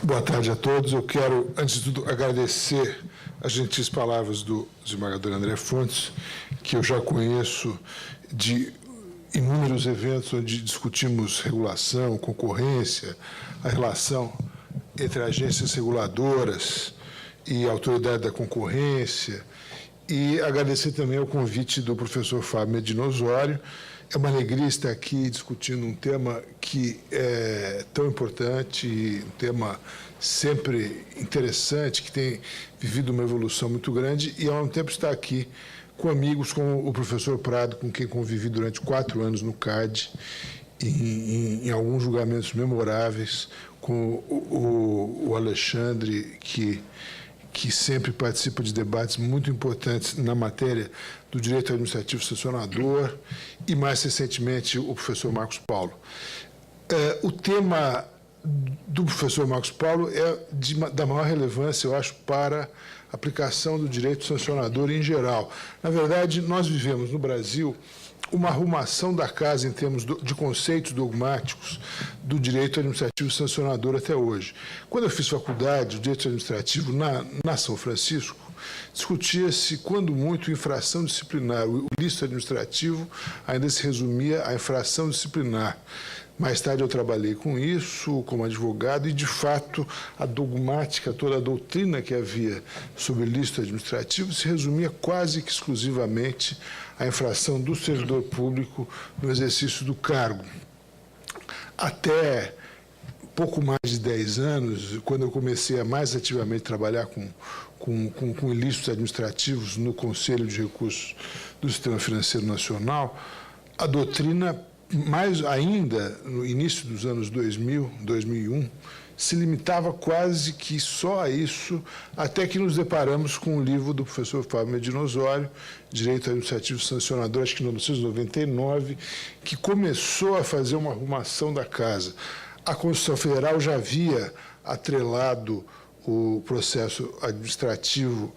Boa tarde a todos. Eu quero, antes de tudo, agradecer as gentis palavras do desembargador André Fontes, que eu já conheço de inúmeros eventos onde discutimos regulação, concorrência, a relação entre agências reguladoras e a autoridade da concorrência, e agradecer também ao convite do professor Fábio Medina Osório. É uma alegria estar aqui discutindo um tema que é tão importante, um tema sempre interessante, que tem vivido uma evolução muito grande, e, ao mesmo tempo, estar aqui com amigos, como o professor Prado, com quem convivi durante 4 anos no CAD, em alguns julgamentos memoráveis, com o Alexandre, que sempre participa de debates muito importantes na matéria do direito administrativo sancionador, e, mais recentemente, o professor Marcos Paulo. O tema do professor Marcos Paulo é da maior relevância, eu acho, para a aplicação do direito sancionador em geral. Na verdade, nós vivemos no Brasil uma arrumação da casa em termos de conceitos dogmáticos do direito administrativo sancionador até hoje. Quando eu fiz faculdade, o direito administrativo na São Francisco, discutia-se, quando muito, infração disciplinar. O ilícito administrativo ainda se resumia à infração disciplinar. Mais tarde eu trabalhei com isso como advogado e, de fato, a dogmática, toda a doutrina que havia sobre o ilícito administrativo se resumia quase que exclusivamente à infração do servidor público no exercício do cargo. Até pouco mais de 10 anos, quando eu comecei a mais ativamente trabalhar com ilícitos administrativos no Conselho de Recursos do Sistema Financeiro Nacional, a doutrina, mais ainda no início dos anos 2000, 2001, se limitava quase que só a isso, até que nos deparamos com o livro do professor Fábio Medina Osório, Direito Administrativo Sancionador, acho que em 1999, que começou a fazer uma arrumação da casa. A Constituição Federal já havia atrelado o processo administrativo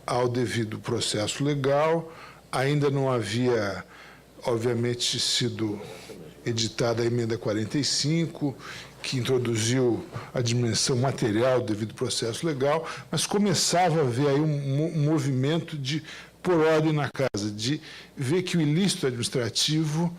ao devido processo legal, ainda não havia, obviamente, sido editada a emenda 45, que introduziu a dimensão material do devido processo legal, mas começava a haver aí um movimento de pôr ordem na casa, de ver que o ilícito administrativo,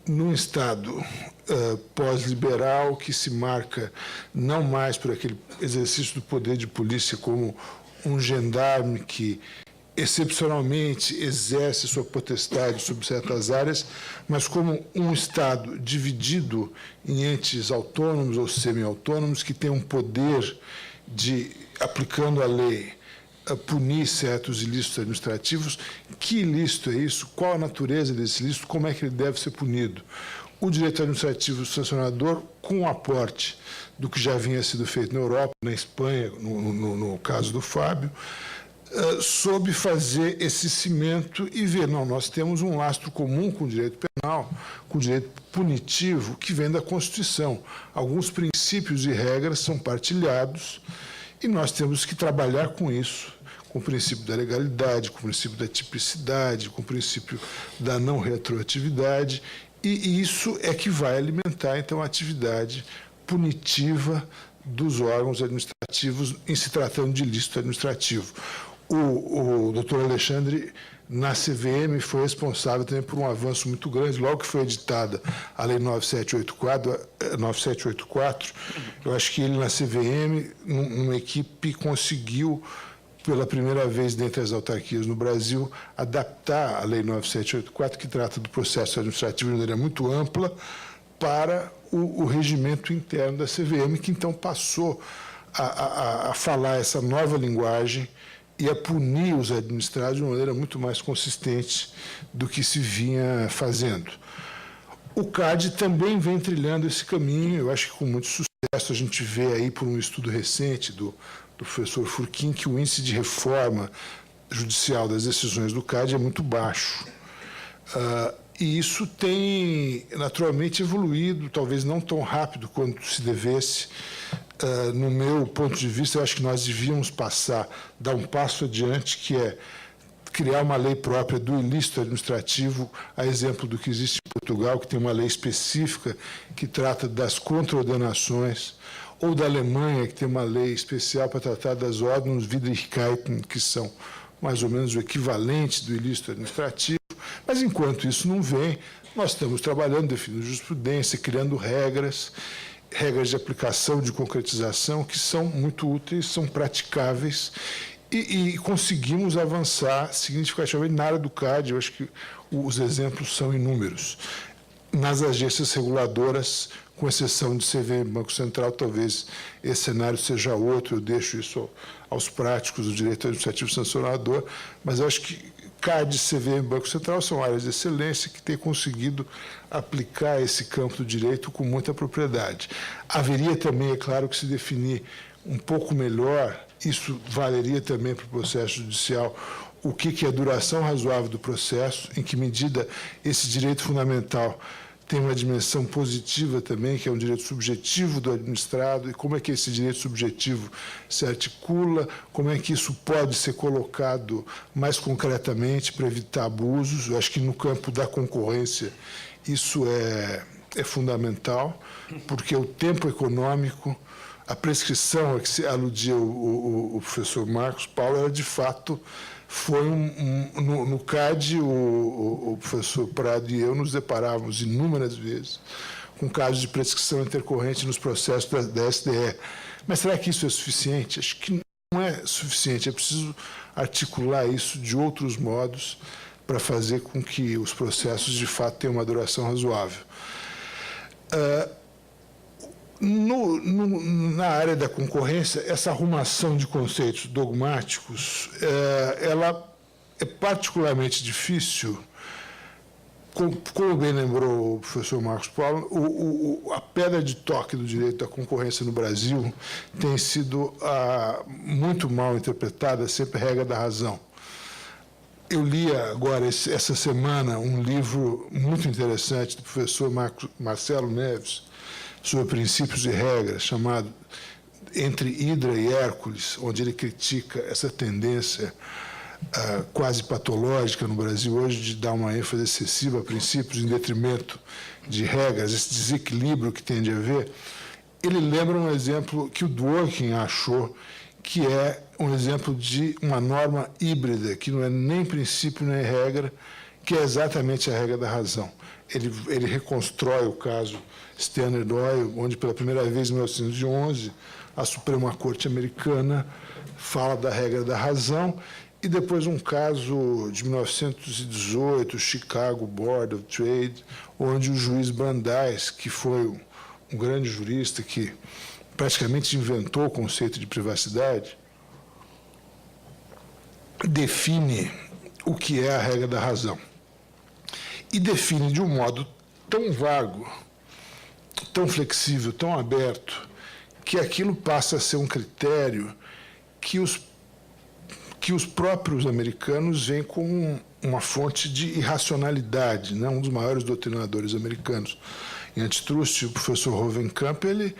num Estado pós-liberal, que se marca não mais por aquele exercício do poder de polícia como um gendarme que excepcionalmente exerce sua potestade sobre certas áreas, mas como um Estado dividido em entes autônomos ou semi-autônomos que tem um poder de, aplicando a lei, punir certos ilícitos administrativos. Que ilícito é isso? Qual a natureza desse ilícito? Como é que ele deve ser punido? O direito administrativo sancionador, com o aporte do que já vinha sido feito na Europa, na Espanha, no caso do Fábio, soube fazer esse cimento e ver, não, nós temos um lastro comum com o direito penal, com o direito punitivo, que vem da Constituição. Alguns princípios e regras são partilhados e nós temos que trabalhar com isso, com o princípio da legalidade, com o princípio da tipicidade, com o princípio da não retroatividade, e isso é que vai alimentar, então, a atividade punitiva dos órgãos administrativos em se tratando de ilícito administrativo. O doutor Alexandre, na CVM, foi responsável também por um avanço muito grande. Logo que foi editada a Lei 9784, eu acho que ele, na CVM, numa equipe, conseguiu, pela primeira vez dentre as autarquias no Brasil, adaptar a Lei 9784, que trata do processo administrativo de maneira muito ampla, para o regimento interno da CVM, que então passou a falar essa nova linguagem e a punir os administrados de uma maneira muito mais consistente do que se vinha fazendo. O CAD também vem trilhando esse caminho, eu acho que com muito sucesso. A gente vê aí, por um estudo recente do professor Furquim, que o índice de reforma judicial das decisões do CAD é muito baixo. E isso tem, naturalmente, evoluído, talvez não tão rápido quanto se devesse. No meu ponto de vista, eu acho que nós devíamos dar um passo adiante, que é criar uma lei própria do ilícito administrativo, a exemplo do que existe em Portugal, que tem uma lei específica que trata das contraordenações, ou da Alemanha, que tem uma lei especial para tratar das Ordnungswidrigkeiten, que são mais ou menos o equivalente do ilícito administrativo. Mas, enquanto isso não vem, nós estamos trabalhando, definindo jurisprudência, criando regras de aplicação, de concretização, que são muito úteis, são praticáveis, e conseguimos avançar significativamente na área do CAD. Eu acho que os exemplos são inúmeros. Nas agências reguladoras, com exceção de CVM e Banco Central, talvez esse cenário seja outro, eu deixo isso aos práticos do direito administrativo sancionador, mas eu acho que CAD, CVM e Banco Central são áreas de excelência que têm conseguido aplicar esse campo do direito com muita propriedade. Haveria também, é claro, que se definir um pouco melhor, isso valeria também para o processo judicial, o que é a duração razoável do processo, em que medida esse direito fundamental tem uma dimensão positiva também, que é um direito subjetivo do administrado, e como é que esse direito subjetivo se articula, como é que isso pode ser colocado mais concretamente para evitar abusos. Eu acho que no campo da concorrência isso é fundamental, porque o tempo econômico, a prescrição a que se aludia o professor Marcos Paulo, era de fato... no CAD, o professor Prado e eu nos deparávamos inúmeras vezes com casos de prescrição intercorrente nos processos da SDE. Mas será que isso é suficiente? Acho que não é suficiente. É preciso articular isso de outros modos para fazer com que os processos, de fato, tenham uma duração razoável. Na área da concorrência, essa arrumação de conceitos dogmáticos, ela é particularmente difícil. Como bem lembrou o professor Marcos Paulo, a pedra de toque do direito da concorrência no Brasil tem sido muito mal interpretada, sempre a regra da razão. Eu li agora, essa semana, um livro muito interessante do professor Marcelo Neves, sobre princípios e regras, chamado Entre Hidra e Hércules, onde ele critica essa tendência quase patológica no Brasil hoje de dar uma ênfase excessiva a princípios em detrimento de regras, esse desequilíbrio que tende a haver. Ele lembra um exemplo que o Dworkin achou, que é um exemplo de uma norma híbrida, que não é nem princípio nem regra, que é exatamente a regra da razão. Ele reconstrói o caso Standard Oil, onde, pela primeira vez, em 1911, a Suprema Corte americana fala da regra da razão, e depois um caso de 1918, Chicago Board of Trade, onde o juiz Brandeis, que foi um grande jurista que praticamente inventou o conceito de privacidade, define o que é a regra da razão. E define de um modo tão vago, tão flexível, tão aberto, que aquilo passa a ser um critério que os próprios americanos veem como uma fonte de irracionalidade, né? Um dos maiores doutrinadores americanos em antitrust, o professor Hovenkamp, ele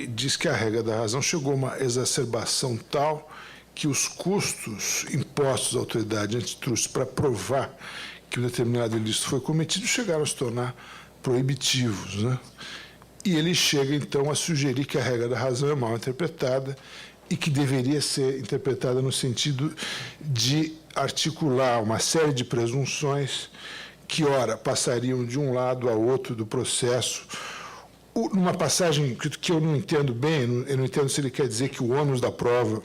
diz que a regra da razão chegou a uma exacerbação tal que os custos impostos à autoridade antitrust para provar que um determinado ilícito foi cometido chegaram a se tornar proibitivos, né? E ele chega, então, a sugerir que a regra da razão é mal interpretada e que deveria ser interpretada no sentido de articular uma série de presunções que, ora, passariam de um lado ao outro do processo. Numa passagem que eu não entendo bem, eu não entendo se ele quer dizer que o ônus da prova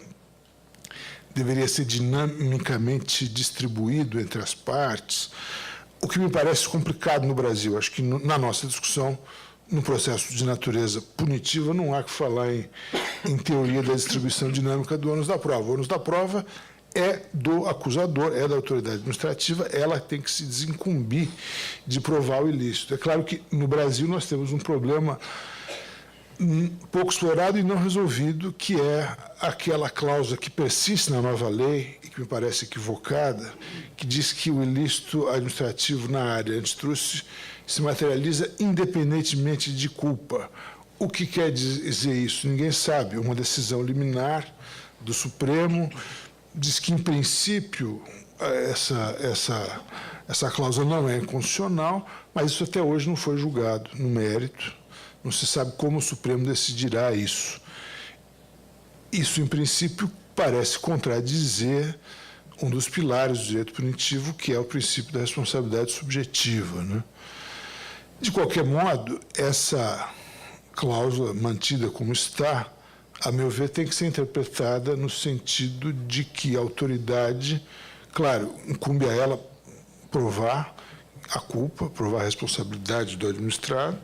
deveria ser dinamicamente distribuído entre as partes, o que me parece complicado no Brasil. Acho que na nossa discussão, no processo de natureza punitiva, não há que falar em teoria da distribuição dinâmica do ônus da prova. O ônus da prova é do acusador, é da autoridade administrativa, ela tem que se desincumbir de provar o ilícito. É claro que no Brasil nós temos um problema pouco explorado e não resolvido, que é aquela cláusula que persiste na nova lei, e que me parece equivocada, que diz que o ilícito administrativo na área antitrust se materializa independentemente de culpa. O que quer dizer isso? Ninguém sabe. Uma decisão liminar do Supremo diz que, em princípio, essa cláusula não é inconstitucional, mas isso até hoje não foi julgado no mérito. Não se sabe como o Supremo decidirá isso. Isso, em princípio, parece contradizer um dos pilares do direito punitivo, que é o princípio da responsabilidade subjetiva, né? De qualquer modo, essa cláusula mantida como está, a meu ver, tem que ser interpretada no sentido de que a autoridade, claro, incumbe a ela provar a culpa, provar a responsabilidade do administrado,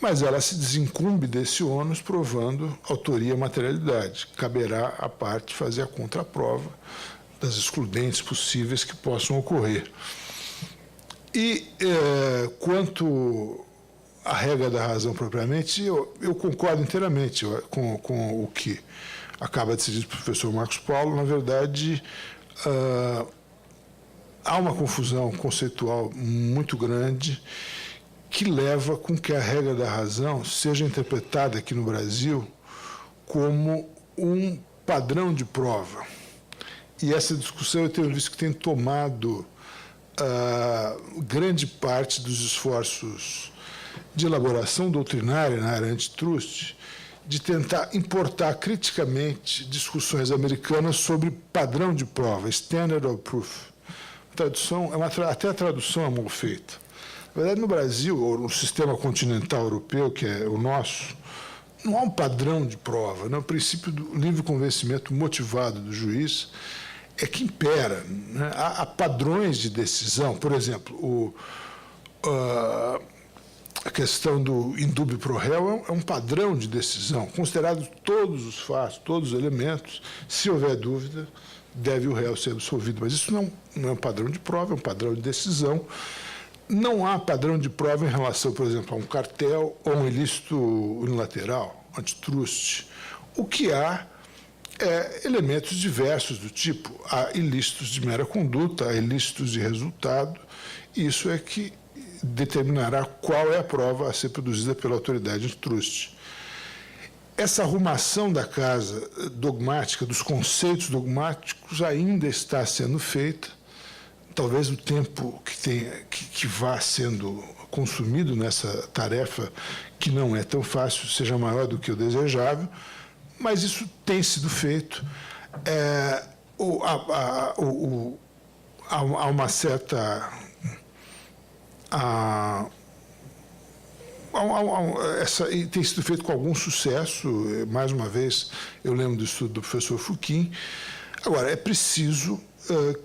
mas ela se desincumbe desse ônus provando autoria e materialidade. Caberá à parte fazer a contraprova das excludentes possíveis que possam ocorrer. E quanto à regra da razão propriamente, eu concordo inteiramente com o que acaba de ser dito pelo professor Marcos Paulo. Na verdade, há uma confusão conceitual muito grande que leva com que a regra da razão seja interpretada aqui no Brasil como um padrão de prova. E essa discussão eu tenho visto que tem tomado grande parte dos esforços de elaboração doutrinária na área antitrust, de tentar importar criticamente discussões americanas sobre padrão de prova, standard of proof. A tradução até a tradução é mal feita. Na verdade, no Brasil, ou no sistema continental europeu, que é o nosso, não há um padrão de prova, né? O princípio do livre convencimento motivado do juiz é que impera, né? Há padrões de decisão. Por exemplo, a questão do indúbio pro réu é um padrão de decisão, considerado todos os fatos, todos os elementos. Se houver dúvida, deve o réu ser absolvido. Mas isso não é um padrão de prova, é um padrão de decisão. Não há padrão de prova em relação, por exemplo, a um cartel ou um ilícito unilateral, antitrust. O que há é elementos diversos do tipo. Há ilícitos de mera conduta, há ilícitos de resultado. Isso é que determinará qual é a prova a ser produzida pela autoridade antitrust. Essa arrumação da casa dogmática, dos conceitos dogmáticos, ainda está sendo feita. Talvez o tempo que vá sendo consumido nessa tarefa, que não é tão fácil, seja maior do que o desejável, mas isso tem sido feito. Há uma certa... e tem sido feito com algum sucesso. Mais uma vez, eu lembro do estudo do professor Fouquin. Agora, é preciso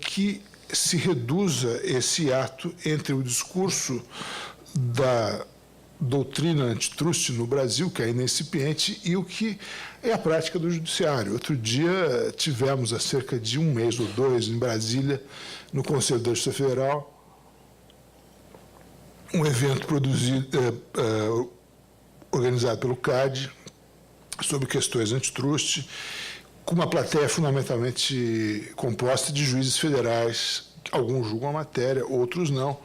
que se reduza esse ato entre o discurso da doutrina antitrust no Brasil, que é incipiente, e o que é a prática do judiciário. Outro dia tivemos, há cerca de um mês ou dois, em Brasília, no Conselho da Justiça Federal, um evento organizado pelo CAD sobre questões antitrust, com uma plateia fundamentalmente composta de juízes federais. Alguns julgam a matéria, outros não.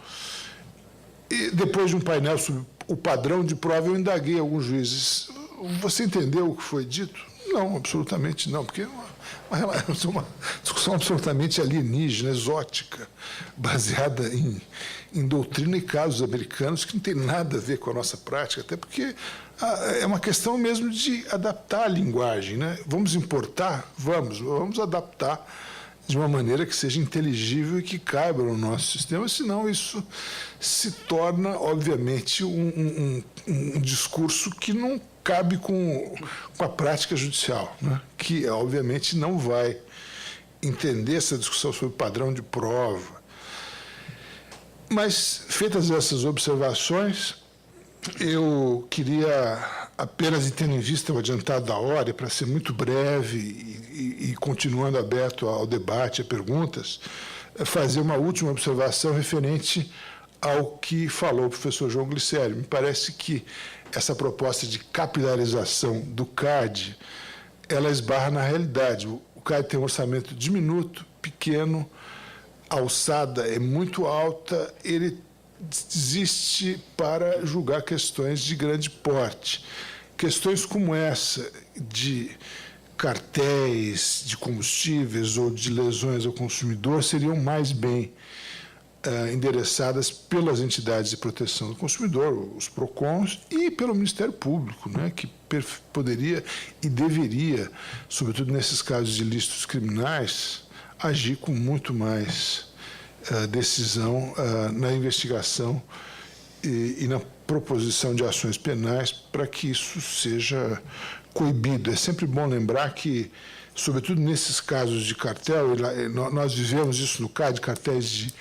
E depois de um painel sobre o padrão de prova, eu indaguei alguns juízes. Você entendeu o que foi dito? Não, absolutamente não, porque é uma discussão absolutamente alienígena, exótica, baseada em doutrina e casos americanos, que não tem nada a ver com a nossa prática, até porque é uma questão mesmo de adaptar a linguagem, né? Vamos importar? Vamos adaptar de uma maneira que seja inteligível e que caiba no nosso sistema, senão isso se torna, obviamente, um discurso que não cabe com a prática judicial, né? Que, obviamente, não vai entender essa discussão sobre padrão de prova. Mas, feitas essas observações, eu queria, apenas tendo em vista o adiantado da hora, para ser muito breve e continuando aberto ao debate, a perguntas, fazer uma última observação referente ao que falou o professor João Glicério. Me parece que essa proposta de capilarização do CAD, ela esbarra na realidade. O CAD tem um orçamento diminuto, pequeno, a alçada é muito alta, ele existe para julgar questões de grande porte. Questões como essa de cartéis de combustíveis ou de lesões ao consumidor seriam mais bem endereçadas pelas entidades de proteção do consumidor, os PROCONs, e pelo Ministério Público, né, que poderia e deveria, sobretudo nesses casos de ilícitos criminais, agir com muito mais decisão na investigação e na proposição de ações penais para que isso seja coibido. É sempre bom lembrar que, sobretudo nesses casos de cartel, nós vivemos isso no CAD, cartéis de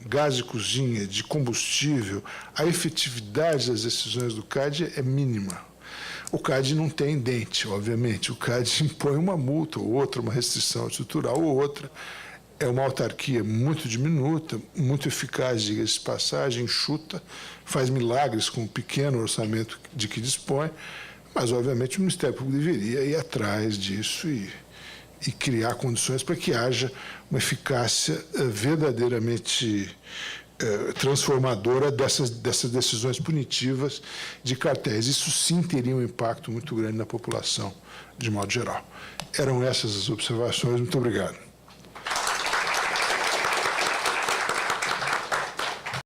gás de cozinha, de combustível, a efetividade das decisões do CAD é mínima. O CAD não tem dente, obviamente. O CAD impõe uma multa ou outra, uma restrição estrutural ou outra. É uma autarquia muito diminuta, muito eficaz, diga-se de passagem, enxuta, faz milagres com o pequeno orçamento de que dispõe, mas, obviamente, o Ministério Público deveria ir atrás disso e criar condições para que haja uma eficácia verdadeiramente transformadora dessas decisões punitivas de cartéis. Isso sim teria um impacto muito grande na população, de modo geral. Eram essas as observações. Muito obrigado.